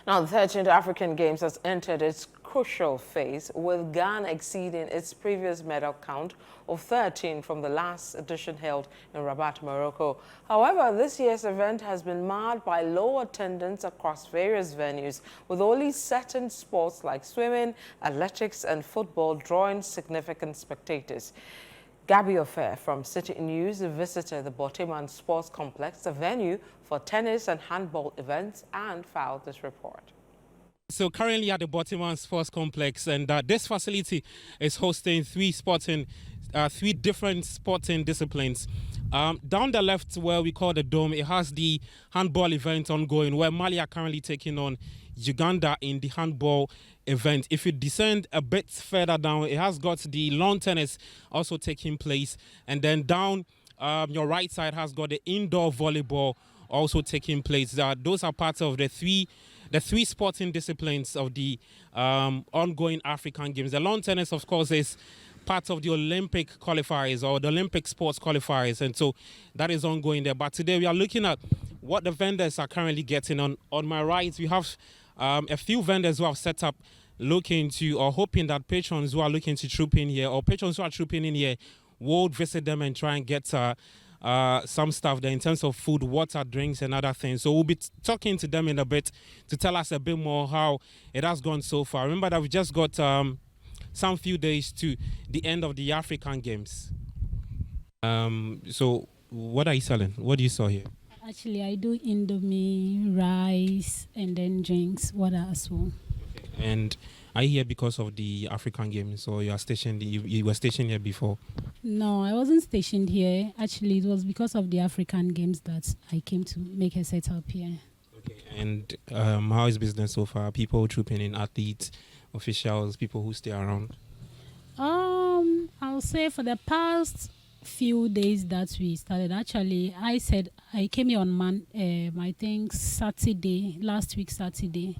Now, the 13th African Games has entered its crucial phase, with Ghana exceeding its previous medal count of 13 from the last edition held in Rabat, Morocco. However, this year's event has been marred by low attendance across various venues, with only certain sports like swimming, athletics, and football drawing significant spectators. Gabby Ofer from Citi News visited the Boteman Sports Complex, a venue for tennis and handball events, and filed this report. So currently at the Boteman Sports Complex, and this facility is hosting three different sporting disciplines. Down the left, where we call the Dome, it has the handball event ongoing, where Mali are currently taking on Uganda in the handball event. If you descend a bit further down, it has got the lawn tennis also taking place, and then down your right side has got the indoor volleyball also taking place. Those are part of the three sporting disciplines of the ongoing African Games. The lawn tennis, of course, is part of the Olympic qualifiers or the Olympic sports qualifiers, and so that is ongoing there. But today we are looking at what the vendors are currently getting. On my right, we have a few vendors who have set up looking to or hoping that patrons who are looking to troop in here or patrons who are trooping in here would visit them and try and get some stuff there in terms of food, water, drinks, and other things. So we'll be talking to them in a bit to tell us a bit more how it has gone so far. Remember that we just got some few days to the end of the African Games. So what are you selling? What do you sell here? Actually, I do Indomie, rice, and then drinks, water as well. Okay. And are you here because of the African Games, or you are stationed? You were stationed here before? No, I wasn't stationed here. Actually, it was because of the African Games that I came to make a setup here. Okay. And how is business so far? People trooping in, athletes, officials, people who stay around? I'll say for the past few days that we started, actually, I came here on I think last week Saturday,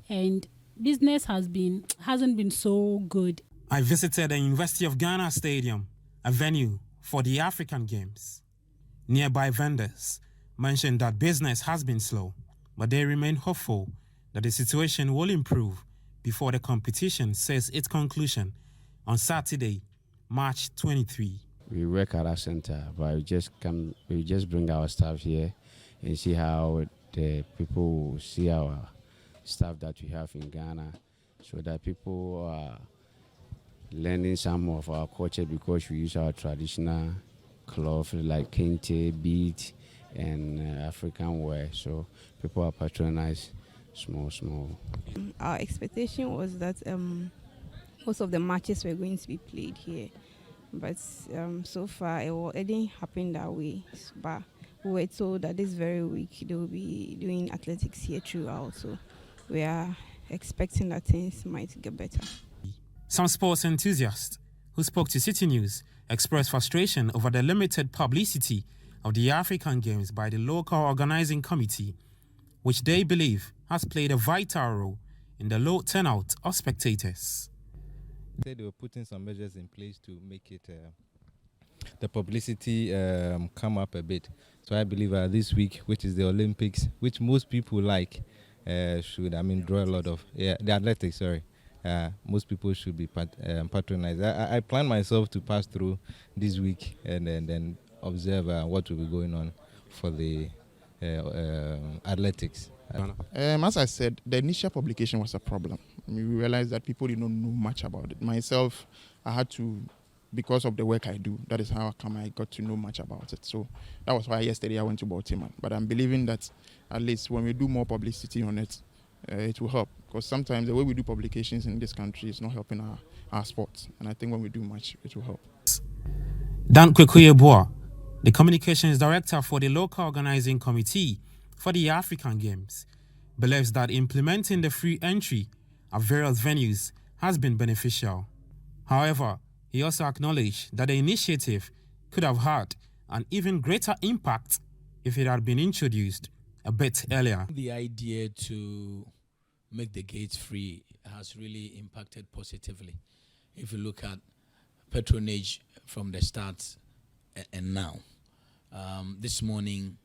and business hasn't been so good. I visited the University of Ghana Stadium, a venue for the African Games. Nearby vendors mentioned that business has been slow, but they remain hopeful that the situation will improve before the competition says its conclusion on Saturday, March 23. We work at our center, but we just bring our staff here and see how the people see our stuff that we have in Ghana, so that people are learning some of our culture, because we use our traditional cloth like kente, bead, and African wear. So people are patronized small. Our expectation was that most of the matches were going to be played here, but so far it didn't happen that way. But we were told that this very week they will be doing athletics here throughout, so we are expecting that things might get better. Some sports enthusiasts who spoke to Citi News expressed frustration over the limited publicity of the African Games by the local organizing committee, which they believe has played a vital role in the low turnout of spectators. They were putting some measures in place to make it the publicity come up a bit. So I believe this week, which is the Olympics, which most people like, should draw a lot of the athletics. Sorry, most people should be patronized. I plan myself to pass through this week and then observe what will be going on for the athletics. As I said, the initial publication was a problem. We realized that people did not know much about it. Myself, I had to, because of the work I do, that is how I got to know much about it. So that was why yesterday I went to Baltimore. But I'm believing that at least when we do more publicity on it, it will help. Because sometimes the way we do publications in this country is not helping our sports. And I think when we do much, it will help. Dan Kwekuyeboa, the communications director for the local organizing committee for the African Games, believes that implementing the free entry at various venues has been beneficial. However, he also acknowledged that the initiative could have had an even greater impact if it had been introduced a bit earlier. The idea to make the gates free has really impacted positively. If you look at patronage from the start and now, this morning,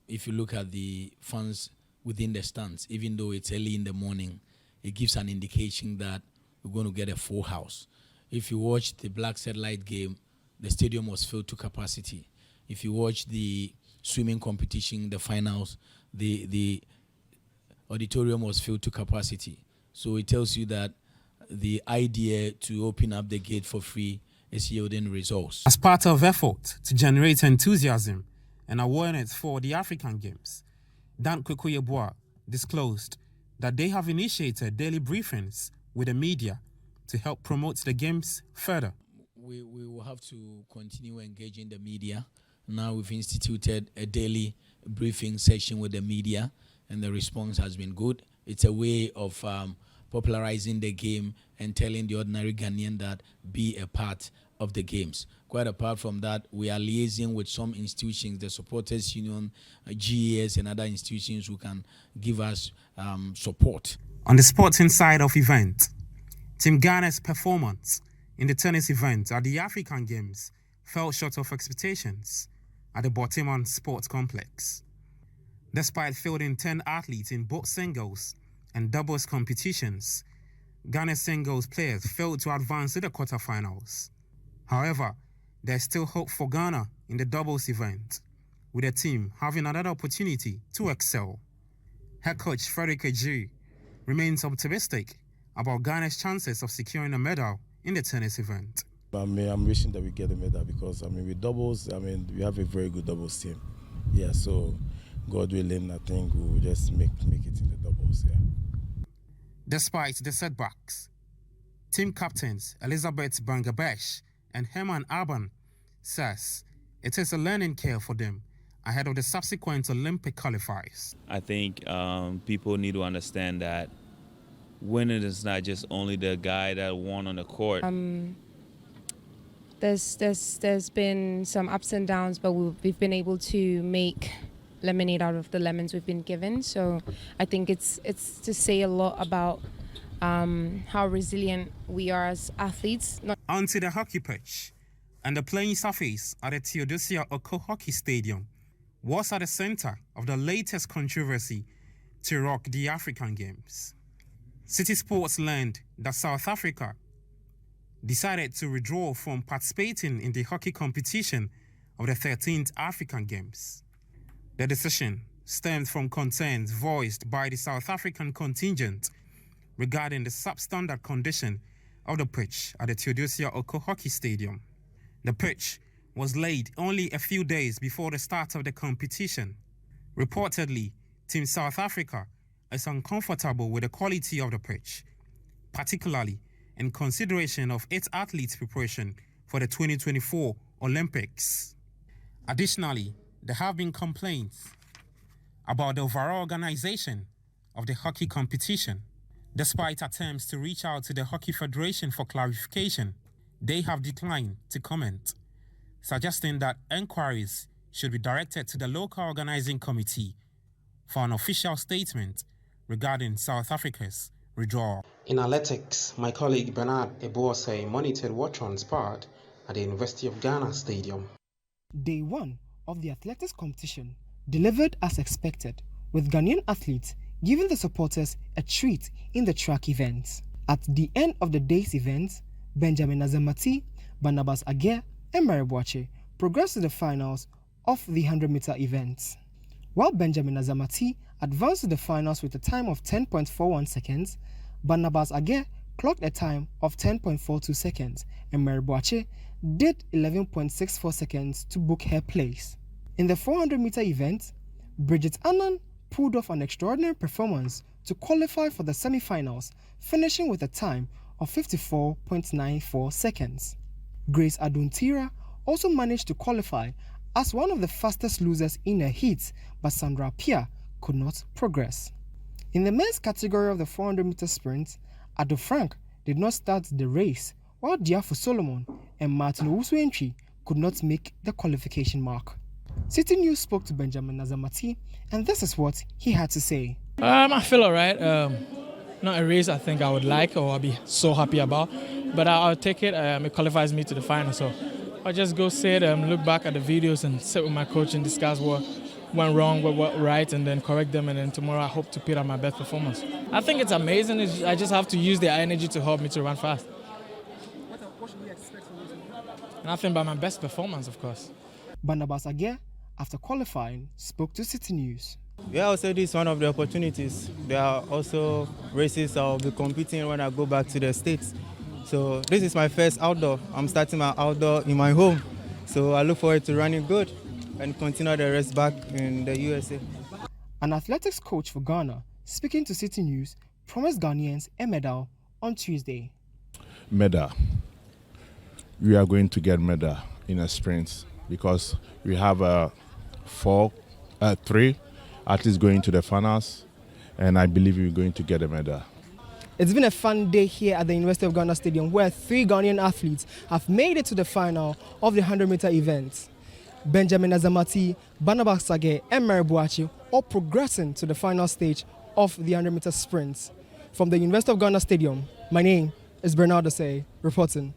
if you look at the funds within the stands, even though it's early in the morning. It gives an indication that we're going to get a full house. If you watch the Black Satellite game, the stadium was filled to capacity. If you watch the swimming competition, the finals, the auditorium was filled to capacity. So it tells you that the idea to open up the gate for free is yielding results. As part of effort to generate enthusiasm and awareness for the African Games, Dan Kweku disclosed that they have initiated daily briefings with the media to help promote the games further. We will have to continue engaging the media. Now we've instituted a daily briefing session with the media, and the response has been good. It's a way of popularizing the game and telling the ordinary Ghanaian that be a part of the games. Quite apart from that, we are liaising with some institutions, the Supporters Union, GES, and other institutions who can give us support. On the sporting side of event, Team Ghana's performance in the tennis event at the African Games fell short of expectations at the Botiman Sports Complex. Despite fielding 10 athletes in both singles and doubles competitions, Ghana's singles players failed to advance to the quarterfinals. However, there's still hope for Ghana in the doubles event, with the team having another opportunity to excel. Head coach Frederick Ejiri remains optimistic about Ghana's chances of securing a medal in the tennis event. I'm wishing that we get a medal because, with doubles, we have a very good doubles team. Yeah, so God willing, I think we'll just make it in the doubles, yeah. Despite the setbacks, team captains Elizabeth Bangabesh and Herman Aban says it is a learning curve for them ahead of the subsequent Olympic qualifiers. I think people need to understand that winning is not just only the guy that won on the court. There's been some ups and downs, but we've been able to make lemonade out of the lemons we've been given. So I think it's to say a lot about how resilient we are as athletes. Onto the hockey pitch, and the playing surface at the Theodosia Oko Hockey Stadium was at the center of the latest controversy to rock the African Games. Citi Sports learned that South Africa decided to withdraw from participating in the hockey competition of the 13th African Games. The decision stemmed from concerns voiced by the South African contingent regarding the substandard condition of the pitch at the Theodosia Oko Hockey Stadium. The pitch was laid only a few days before the start of the competition. Reportedly, Team South Africa is uncomfortable with the quality of the pitch, particularly in consideration of its athletes' preparation for the 2024 Olympics. Additionally, there have been complaints about the overall organization of the hockey competition. Despite attempts to reach out to the Hockey Federation for clarification, they have declined to comment, suggesting that enquiries should be directed to the local organizing committee for an official statement regarding South Africa's withdrawal. In athletics, my colleague Bernard Eboase monitored what transpired at the University of Ghana Stadium. Day 1 of the athletics competition delivered as expected, with Ghanaian athletes giving the supporters a treat in the track event. At the end of the day's event, Benjamin Azamati, Barnabas Aguer, and Mary Boache progressed to the finals of the 100-meter event. While Benjamin Azamati advanced to the finals with a time of 10.41 seconds, Barnabas Aguer clocked a time of 10.42 seconds, and Mary Boache did 11.64 seconds to book her place. In the 400-meter event, Bridget Annan pulled off an extraordinary performance to qualify for the semi-finals, finishing with a time of 54.94 seconds. Grace Aduntira also managed to qualify as one of the fastest losers in her heat, but Sandra Pia could not progress. In the men's category of the 400-meter sprint, Ado Frank did not start the race, while Diafo Solomon and Martin Owusu-Entry could not make the qualification mark. Citi News spoke to Benjamin Azamati, and this is what he had to say. I feel alright. Not a race I think I would like or I'll be so happy about, but I'll take it. It qualifies me to the final, so I'll just go sit, look back at the videos and sit with my coach and discuss what went wrong, what went right, and then correct them. And then tomorrow I hope to put out my best performance. I think it's amazing. I just have to use their energy to help me to run fast. What should we expect from you? Nothing but my best performance, of course. Barnabas Aguirre, after qualifying, spoke to Citi News. Yeah, I'll say this is one of the opportunities. There are also races I'll be competing when I go back to the States. So this is my first outdoor. I'm starting my outdoor in my home. So I look forward to running good and continue the rest back in the USA. An athletics coach for Ghana, speaking to Citi News, promised Ghanaians a medal on Tuesday. Medal. We are going to get medal in a sprint because we have 3 athletes going to the finals, and I believe we're going to get a medal. It's been a fun day here at the University of Ghana Stadium where 3 Ghanaian athletes have made it to the final of the 100-meter event. Benjamin Azamati, Barnabas Aguirre and Mary Boachi all progressing to the final stage of the 100-meter sprint. From the University of Ghana Stadium, my name is Bernard Osei, reporting.